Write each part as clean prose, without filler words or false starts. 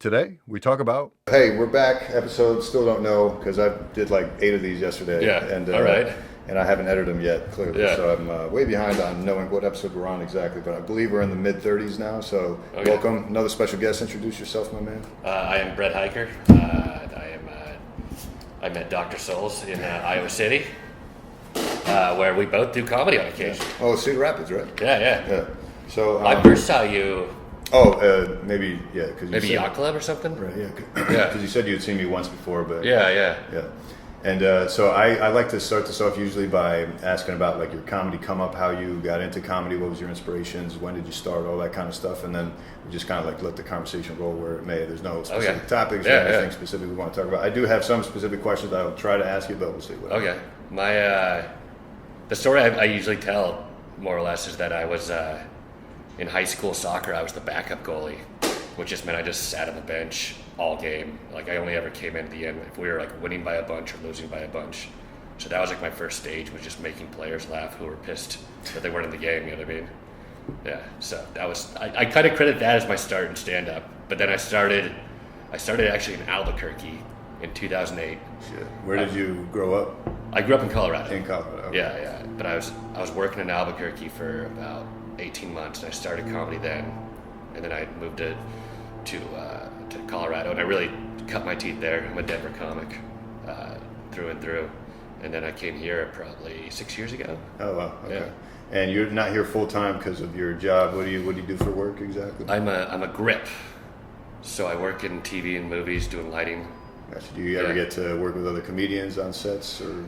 Today we talk about. Hey, we're back. Episode still don't know because I did like 8 of these yesterday. Yeah. And all right. And I haven't edited them yet, clearly. Yeah. So I'm way behind on knowing what episode we're on exactly. But I believe we're in the mid 30s now. So welcome, another special guest. Introduce yourself, my man. I am Brett Hiker. I met Dr. Souls in Iowa City, where we both do comedy on occasion. Oh, Cedar Rapids, right? Yeah. So I first saw you. Maybe Maybe Yacht Club or something. Right. Yeah. Yeah. Because you said you had seen me once before, but Yeah. And so I like to start this off usually by asking about like your comedy come up, how you got into comedy, what was your inspirations, when did you start, all that kind of stuff, and then we just kind of like let the conversation roll where it may. There's no specific topics or anything specific we want to talk about. I do have some specific questions I'll try to ask you, but we'll see. Okay. The story I usually tell more or less is that I was in high school soccer. I was the backup goalie, which just meant I just sat on the bench all game. Like I only ever came in at the end if we were like winning by a bunch or losing by a bunch. So that was like my first stage, was just making players laugh who were pissed that they weren't in the game. You know what I mean? Yeah. So that was I kind of credit that as my start in stand up. But then I started actually in Albuquerque in 2008. Shit. Where did you grow up? I grew up in Colorado. In Colorado. Okay. Yeah. But I was working in Albuquerque for about 18 months, and I started comedy then, and then I moved to Colorado, and I really cut my teeth there. I'm a Denver comic through and through, and then I came here probably 6 years ago. Oh wow, okay. Yeah. And you're not here full time because of your job. What do you do for work exactly? I'm a grip, so I work in TV and movies doing lighting. Gotcha. Do you ever get to work with other comedians on sets or?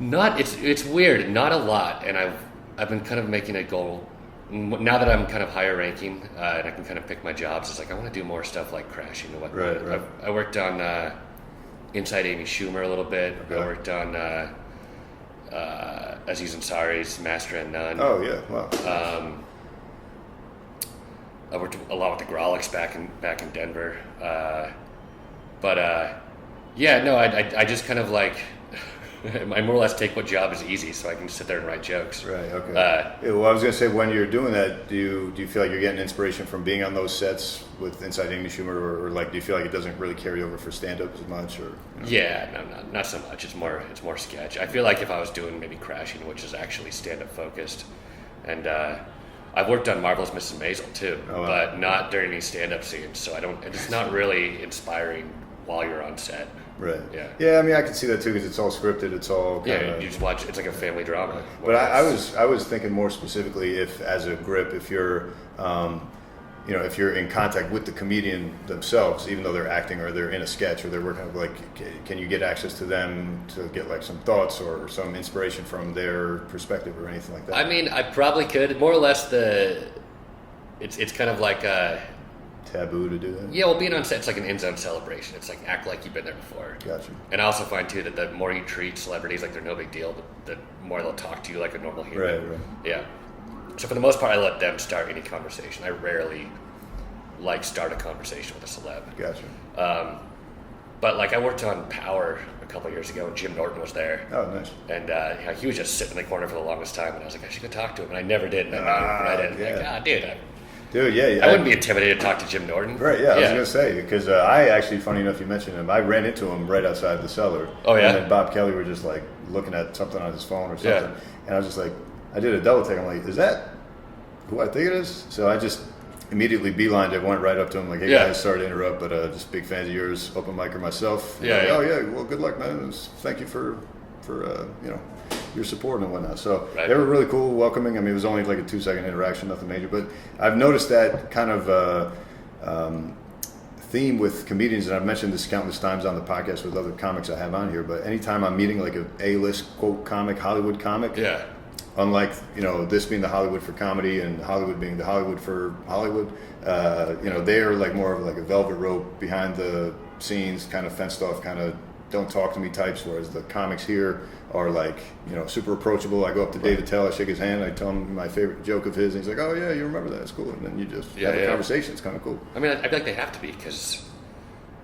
Not. It's weird. Not a lot, and I've been kind of making a goal. Now that I'm kind of higher ranking and I can kind of pick my jobs, it's like I want to do more stuff like Crashing and whatnot. Right. I worked on Inside Amy Schumer a little bit. Okay. I worked on Aziz Ansari's Master and None. Oh yeah, wow. I worked a lot with the Grolics back in Denver. I just kind of like. I more or less take what job is easy, so I can sit there and write jokes. Right. Okay. Well, I was gonna say, when you're doing that, do you feel like you're getting inspiration from being on those sets with Inside Amy Schumer, or like do you feel like it doesn't really carry over for stand-up as much, or? You know? Yeah, no, not so much. It's more sketch. I feel like if I was doing maybe Crashing, which is actually stand-up focused, and I've worked on Marvelous Mrs. Maisel too, but not during any stand-up scenes. So it's not really inspiring while you're on set. Right. Yeah. Yeah. I mean, I can see that too because it's all scripted. It's all you just watch. It's like a family drama. But I was thinking more specifically, if as a grip, if you're, if you're in contact with the comedian themselves, even though they're acting or they're in a sketch or they're working, like, can you get access to them to get like some thoughts or some inspiration from their perspective or anything like that? I mean, I probably could. More or less, it's kind of like taboo to do that? Yeah, well, being on set, it's like an in-zone celebration. It's like act like you've been there before. Gotcha. And I also find too that the more you treat celebrities like they're no big deal, the more they'll talk to you like a normal human. Right. Yeah. So for the most part, I let them start any conversation. I rarely start a conversation with a celeb. Gotcha. But like I worked on Power a couple of years ago, and Jim Norton was there. Oh, nice. And he was just sitting in the corner for the longest time, and I was like, I should go talk to him, and I never did. And I didn't. Yeah. Like, dude. Dude, yeah. I wouldn't be intimidated to talk to Jim Norton. Right, yeah. I was going to say, because I actually, funny enough you mentioned him, I ran into him right outside the cellar. Oh, yeah? And then Bob Kelly were just like looking at something on his phone or something. Yeah. And I was just like, I did a double take. I'm like, is that who I think it is? So I just immediately beelined it, went right up to him, like, hey guys, sorry to interrupt, but just big fans of yours, open micer myself. Yeah, like, yeah. Oh, yeah, well, good luck, man. Thank you for your support and whatnot. So they were really cool, welcoming. I mean, it was only like a 2-second interaction, nothing major. But I've noticed that kind of theme with comedians, and I've mentioned this countless times on the podcast with other comics I have on here. But anytime I'm meeting like a A-list quote comic, Hollywood comic, unlike this being the Hollywood for comedy and Hollywood being the Hollywood for Hollywood, they're like more of like a velvet rope behind the scenes, kind of fenced off, kind of don't talk to me types, whereas the comics here are like, super approachable. I go up to Dave Attell, I shake his hand, I tell him my favorite joke of his, and he's like, oh yeah, you remember that, it's cool. And then you just have a conversation. It's kind of cool. I mean, I feel like they have to be, because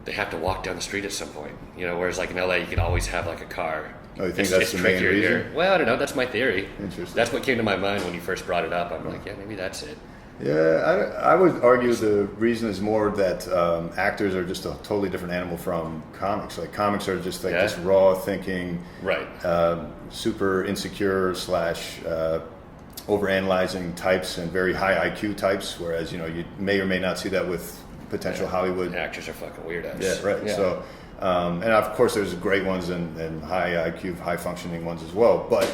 they have to walk down the street at some point, whereas like in LA you can always have like a car. Oh, you think that's the main reason? Well, I don't know, that's my theory. Interesting. That's what came to my mind when you first brought it up. I'm like, yeah, maybe that's it. Yeah, I would argue the reason is more that actors are just a totally different animal from comics. Like comics are just like this raw thinking, right? Super insecure / overanalyzing types and very high IQ types. Whereas you may or may not see that with potential Hollywood actors are fucking weirdos. Yeah, right. Yeah. So, and of course, there's great ones and high IQ, high functioning ones as well. But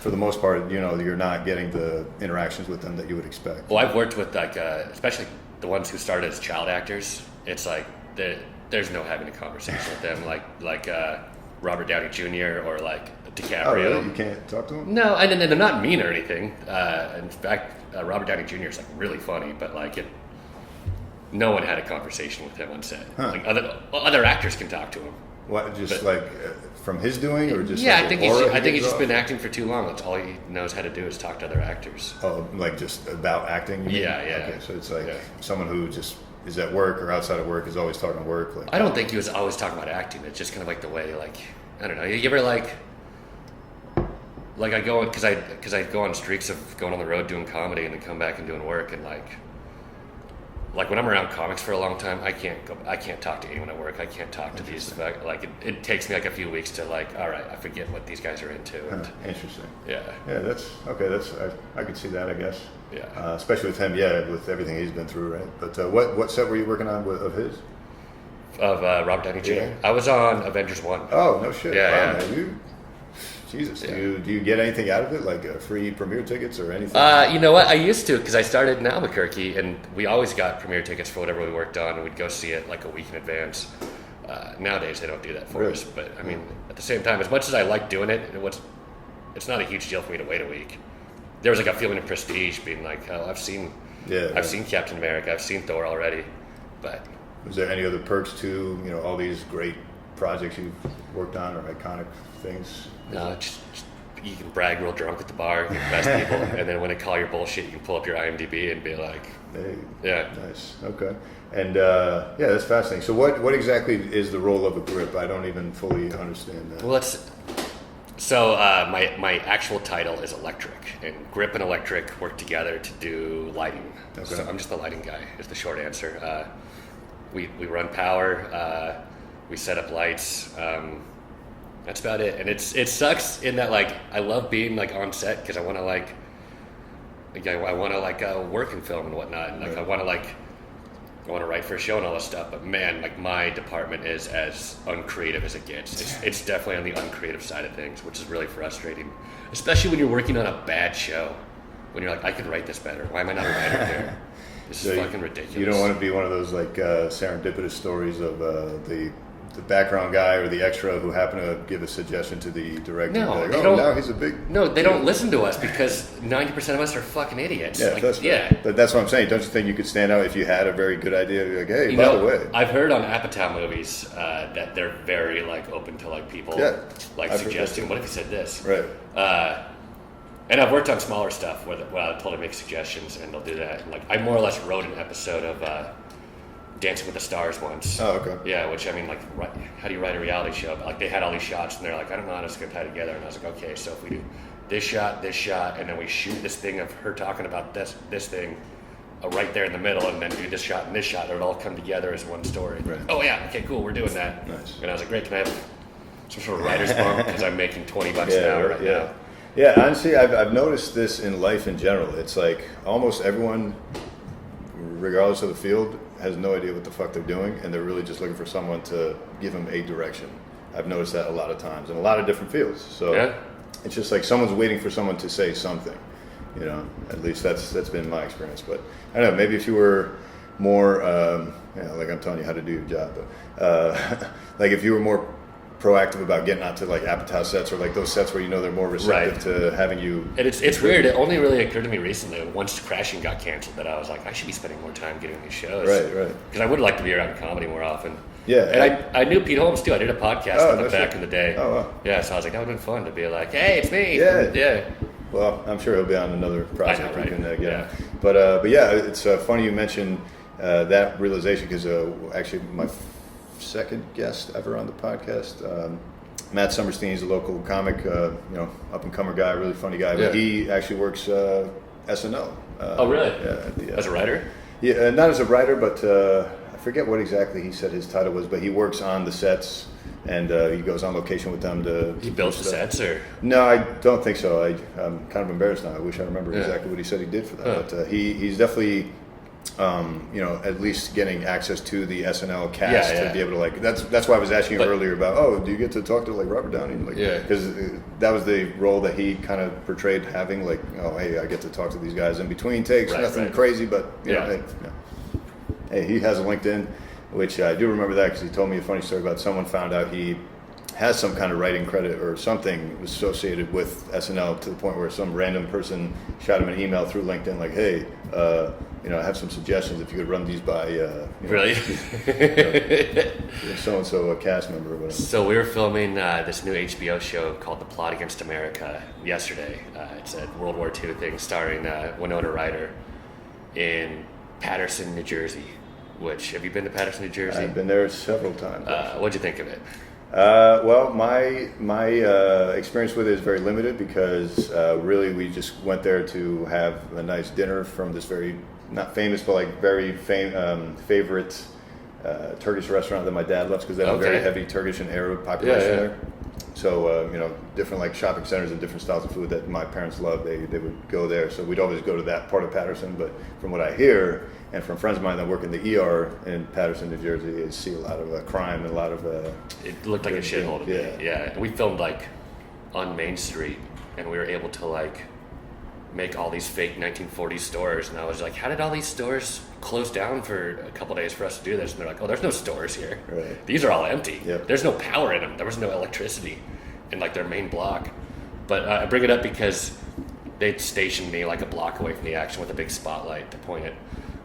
for the most part, you're not getting the interactions with them that you would expect. Well, I've worked with especially the ones who started as child actors. It's like there's no having a conversation with them, like Robert Downey Jr. or like DiCaprio. Oh, really? You can't talk to them? No, and they're not mean or anything. In fact, Robert Downey Jr. is like really funny, but no one had a conversation with him on set. Huh. Like other actors can talk to him. What? Just from his doing, or just I think he's just been acting for too long. That's all he knows how to do is talk to other actors. Oh, like just about acting? You mean? Yeah. Okay, so it's like someone who just is at work or outside of work is always talking work. I don't think he was always talking about acting. It's just kind of like the way, I don't know. You ever I go because I go on streaks of going on the road doing comedy and then come back and doing work and when I'm around comics for a long time, I can't talk to anyone at work. I can't talk to these. It takes me a few weeks to all right, I forget what these guys are into. And, interesting. Yeah. Yeah, that's okay. I could see that, I guess. Yeah. Especially with him, with everything he's been through, right? But what set were you working on of his? Of Robert Downey Jr. Yeah. I was on Avengers 1. Oh, no shit. Yeah, wow, man. Jesus, do you get anything out of it, like free premiere tickets or anything? You know what? I used to, because I started in Albuquerque, and we always got premiere tickets for whatever we worked on, and we'd go see it a week in advance. Nowadays, they don't do that for us, but I mean, at the same time, as much as I like doing it, it's not a huge deal for me to wait a week. There was a feeling of prestige, being I've seen Captain America, I've seen Thor already, but was there any other perks to all these great projects you've worked on or iconic things? No, just you can brag real drunk at the bar, you're the best people, and then when they call your bullshit, you can pull up your IMDb and be like, hey, yeah. Nice, okay. And that's fascinating. So what exactly is the role of a grip? I don't even fully understand that. Well, my actual title is electric, and grip and electric work together to do lighting. Okay. So I'm just the lighting guy, is the short answer. We run power, we set up lights, that's about it. And it sucks in that I love being on set because I want to work and film and whatnot, and I want to write for a show and all this stuff. But man, my department is as uncreative as it gets. It's definitely on the uncreative side of things, which is really frustrating, especially when you're working on a bad show. When you're I could write this better. Why am I not a writer here? This is fucking ridiculous. You don't want to be one of those serendipitous stories of the background guy or the extra who happened to give a suggestion to the director. No, now he's a big... No, they don't listen to us because 90% of us are fucking idiots. Yeah, that's what I'm saying. Don't you think you could stand out if you had a very good idea? Hey, by the way. I've heard on Apatow movies that they're very open to people suggesting, what if you said this? Right. And I've worked on smaller stuff where I told them to make suggestions and they'll do that. And, I more or less wrote an episode of Dancing with the Stars once. Oh, okay. Yeah, which how do you write a reality show? But they had all these shots and they're I don't know how this is going to tie together. And I was okay, so if we do this shot, and then we shoot this thing of her talking about this thing right there in the middle, and then do this shot and this shot, it'll all come together as one story. Right. Oh yeah, okay, cool, we're doing that. Nice. And I was great, can I have some sort of writer's bump because I'm making $20 an hour right now. Yeah, honestly, I've noticed this in life in general. It's almost everyone, regardless of the field, has no idea what the fuck they're doing, and they're really just looking for someone to give them a direction. I've noticed that a lot of times in a lot of different fields. So it's just someone's waiting for someone to say something. At least that's been my experience. But I don't know, maybe if you were more, I'm telling you how to do your job, but if you were more proactive about getting out to Apatow sets or those sets where they're more receptive to having you. And it's weird. It only really occurred to me recently once Crashing got canceled that I was I should be spending more time getting these shows. Right. Because I would like to be around comedy more often. Yeah. And I knew Pete Holmes too. I did a podcast with him back in the day. Oh, wow. Yeah, so I was that would have been fun to be hey, it's me. Yeah. Well, I'm sure he'll be on another project. I know, right? You can get him. But yeah, it's funny you mentioned that realization because actually my second guest ever on the podcast, Matt Summerstein, he's a local comic, up and comer guy, really funny guy. But he actually works SNL. Oh, really? Yeah, As a writer? Yeah, not as a writer, but I forget what exactly he said his title was. But he works on the sets, and he goes on location with them to. He builds the sets, or no, I don't think so. I'm kind of embarrassed now. I wish I remember exactly what he said he did for that. But he's definitely. At least getting access to the SNL cast to be able to like. That's why I was asking you earlier about. Oh, do you get to talk to like Robert Downey? Like, because that was the role that he kind of portrayed having. Like, oh, hey, I get to talk to these guys in between takes. Nothing crazy, but hey, he has a LinkedIn, which I do remember that because he told me a funny story about someone found out he has some kind of writing credit or something associated with SNL to the point where some random person shot him an email through LinkedIn like, hey, I have some suggestions if you could run these by really so and so a cast member or whatever. So we were filming this new HBO show called The Plot Against America yesterday. It's a World War II thing starring Winona Ryder in Paterson, New Jersey. Which, have you been to Paterson, New Jersey? I've been there several times. What'd you think of it? Well, my experience with it is very limited because really we just went there to have a nice dinner from this very, not famous, but like very favorite Turkish restaurant that my dad loves because they have a very heavy Turkish and Arab population there. So, different like shopping centers and different styles of food that my parents love, they would go there. So we'd always go to that part of Paterson. But from what I hear, and from friends of mine that work in the ER in Paterson, New Jersey, I see a lot of crime and a lot of... it looked like a shithole to me. Yeah. We filmed like on Main Street, and we were able to like make all these fake 1940s stores. And I was like, how did all these stores close down for a couple days for us to do this? And they're like, oh, there's no stores here. Right. These are all empty. Yep. There's no power in them. There was no electricity in like their main block. But I bring it up because they'd stationed me like a block away from the action with a big spotlight to point at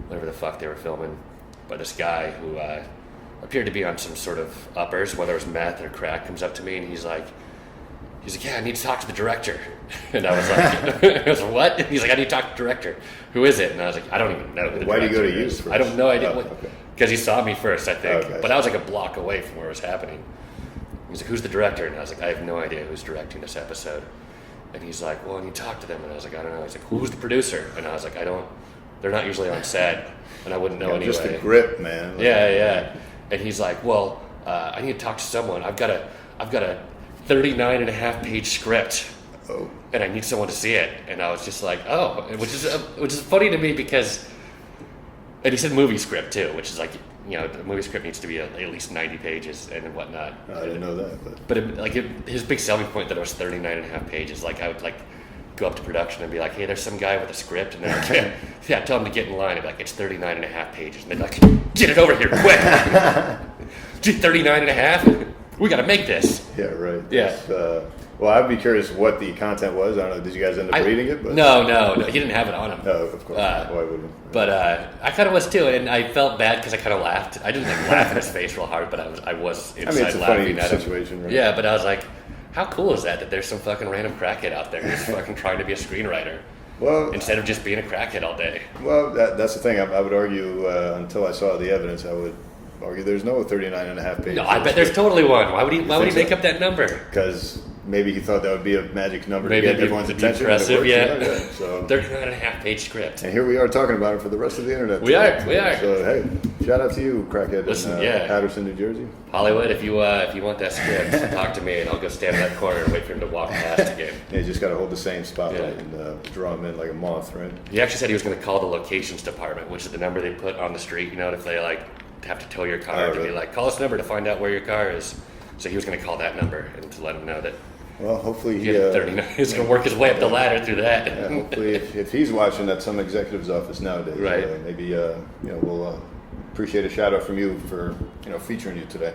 whatever the fuck they were filming. But this guy who appeared to be on some sort of uppers, whether it was meth or crack, comes up to me and he's like, yeah, I need to talk to the director. And I was like, I was like, what? And he's like, I need to talk to the director. Who is it? And I was like, I don't even know who the Why do you go to director you is. first? I don't know. I didn't. Okay. Because he saw me first, I think. Okay. But I was like a block away from where it was happening. He's like, who's the director? And I was like, I have no idea who's directing this episode. And he's like, well, and you talk to them. And I was like, I don't know. He's like, who's the producer? And I was like, they're not usually on set. And I wouldn't know anyway. Just the grip, man. Yeah. And he's like, well, I need to talk to someone. I've got a 39 and a half page script. Oh. And I need someone to see it. And I was just like, oh, which is funny to me because, and he said movie script too, which is like, the movie script needs to be at least 90 pages and whatnot. I didn't know that. But his big selling point that it was 39 and a half pages, like I would like go up to production and be like, hey, there's some guy with a script. And they're like, yeah, tell him to get in line. I'd be like, it's 39 and a half pages. And they're like, get it over here quick. 39 and a half? We got to make this. Yeah, right. Yeah. Well, I'd be curious what the content was. I don't know. Did you guys end up reading it? But... No. He didn't have it on him. No, of course. Why wouldn't? But I kind of was too, and I felt bad because I kind of laughed. I didn't like laugh in his face real hard, but I was inside it's a laughing funny at him. situation, right? Yeah, but I was like, how cool is that there's some fucking random crackhead out there who's fucking trying to be a screenwriter? Well, instead of just being a crackhead all day. Well, that's the thing. I would argue until I saw the evidence, I would argue there's no 39 and a half pages. No, I bet there's totally one. Why would he make up that number? Because maybe he thought that would be a magic number maybe to get everyone's attention. Impressive, yeah. So 39 and a half page script. And here we are talking about it for the rest of the internet. We are. So hey, shout out to you, crackhead. Listen, in Paterson, New Jersey. Hollywood, if you want that script, talk to me and I'll go stand in that corner and wait for him to walk past again. Yeah, you just got to hold the same spotlight and draw him in like a moth, right? He actually said he was going to call the locations department, which is the number they put on the street. If they like have to tow your car, to be like, call this number to find out where your car is. So he was going to call that number and to let him know that. Well, hopefully he's going to work his way up the ladder through that. Yeah, hopefully, if he's watching at some executive's office nowadays, right? Maybe we'll appreciate a shout out from you for featuring you today.